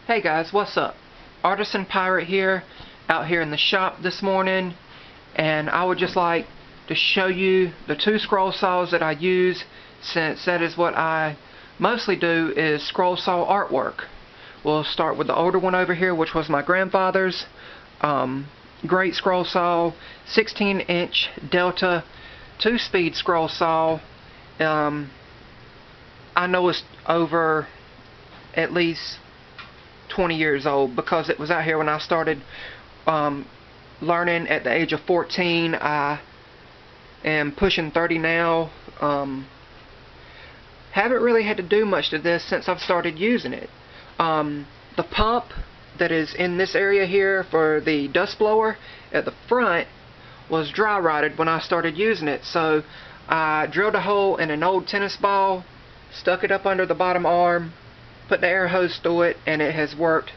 Hey guys, what's up? Artisan Pirate here, out here in the shop this morning, and I would just like to show you the two scroll saws that I use, since that is what I mostly do, is scroll saw artwork. We'll start with the older one over here, which was my grandfather's. Great scroll saw, 16-inch Delta 2-speed scroll saw. I know it's over at least 20 years old because it was out here when I started learning at the age of 14. I am pushing 30 now. Haven't really had to do much to this since I've started using it. The pump that is in this area here for the dust blower at the front was dry rotted when I started using it, so I drilled a hole in an old tennis ball, stuck it up under the bottom arm, put the air hose through it, and it has worked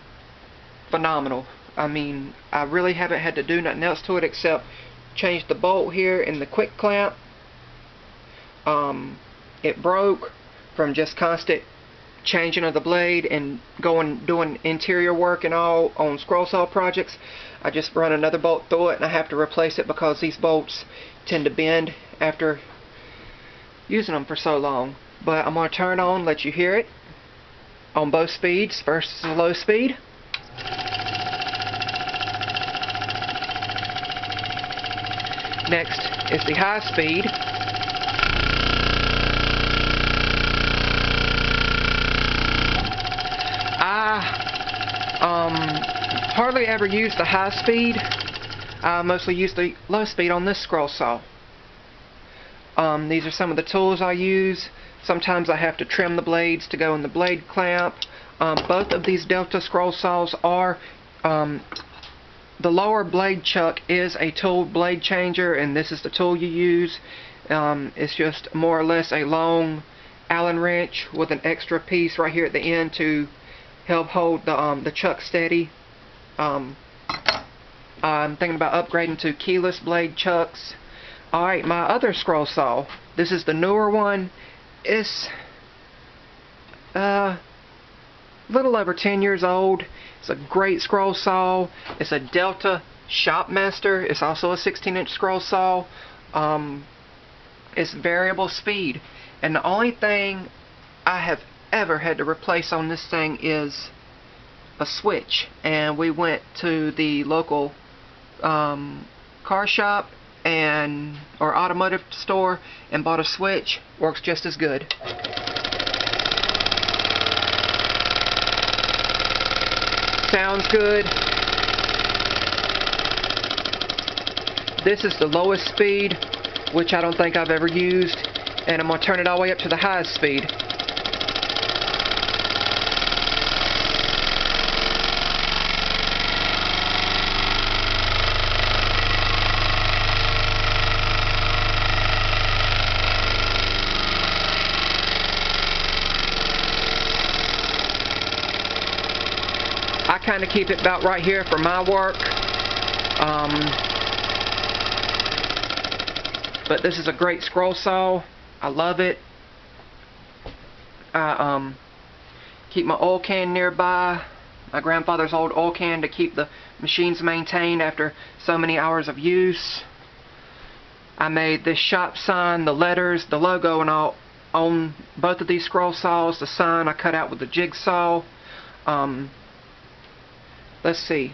phenomenal. I mean, I really haven't had to do nothing else to it except change the bolt here in the quick clamp. It broke from just constant changing of the blade and doing interior work and all on scroll saw projects. I just run another bolt through it and I have to replace it because these bolts tend to bend after using them for so long. But I'm going to turn on, let you hear it on both speeds. First is the low speed. Next is the high speed. I hardly ever use the high speed. I mostly use the low speed on this scroll saw. These are some of the tools I use. Sometimes I have to trim the blades to go in the blade clamp. Both of these Delta scroll saws are, the lower blade chuck is a tool blade changer, and this is the tool you use. It's just more or less a long Allen wrench with an extra piece right here at the end to help hold the chuck steady. I'm thinking about upgrading to keyless blade chucks. Alright, my other scroll saw, this is the newer one. It's a little over 10 years old. It's a great scroll saw. It's a Delta Shopmaster. It's also a 16-inch scroll saw. It's variable speed, and the only thing I have ever had to replace on this thing is a switch. And we went to the local car shop or automotive store and bought a switch. Works just as good. Sounds good. This is the lowest speed, which I don't think I've ever used, and I'm going to turn it all the way up to the highest speed. I kind of keep it about right here for my work. But this is a great scroll saw. I love it. I keep my oil can nearby. My grandfather's old oil can to keep the machines maintained after so many hours of use. I made this shop sign, the letters, the logo, and all on both of these scroll saws. The sign I cut out with the jigsaw. Let's see.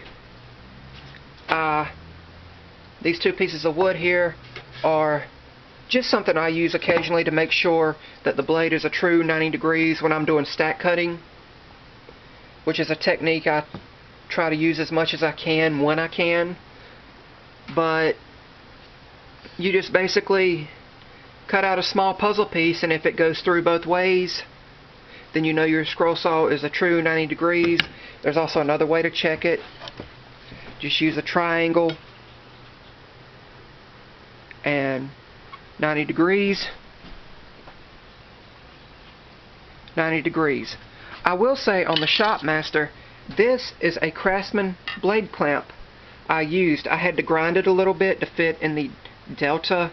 These two pieces of wood here are just something I use occasionally to make sure that the blade is a true 90 degrees when I'm doing stack cutting, which is a technique I try to use as much as I can when I can. But you just basically cut out a small puzzle piece, and if it goes through both ways, then you know your scroll saw is a true 90 degrees. There's also another way to check it. Just use a triangle and 90 degrees. 90 degrees. I will say on the Shopmaster, this is a Craftsman blade clamp I used. I had to grind it a little bit to fit in the Delta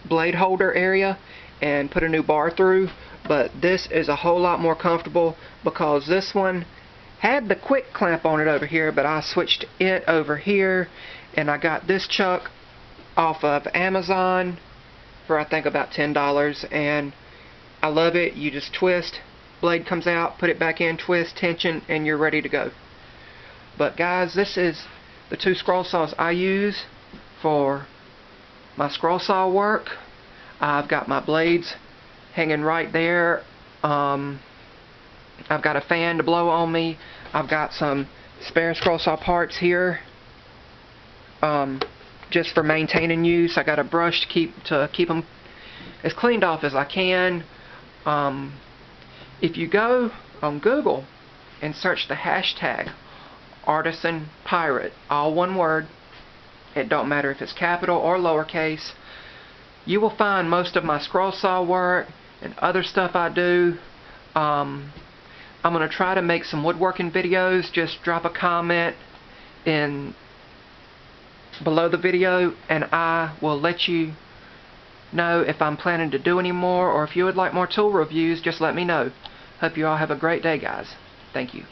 blade holder area, and put a new bar through, but this is a whole lot more comfortable because this one had the quick clamp on it over here, but I switched it over here, and I got this chuck off of Amazon for I think about $10, and I love it. You just twist, blade comes out, put it back in, twist, tension, and you're ready to go. But guys, this is the 2 scroll saws I use for my scroll saw work. I've got my blades hanging right there. I've got a fan to blow on me. I've got some spare scroll saw parts here, just for maintaining use. I got a brush to keep them as cleaned off as I can. If you go on Google and search the hashtag Artisan Pirate, all one word, it don't matter if it's capital or lowercase, you will find most of my scroll saw work and other stuff I do. I'm going to try to make some woodworking videos. Just drop a comment below the video, and I will let you know if I'm planning to do any more, or if you would like more tool reviews, just let me know. Hope you all have a great day, guys. Thank you.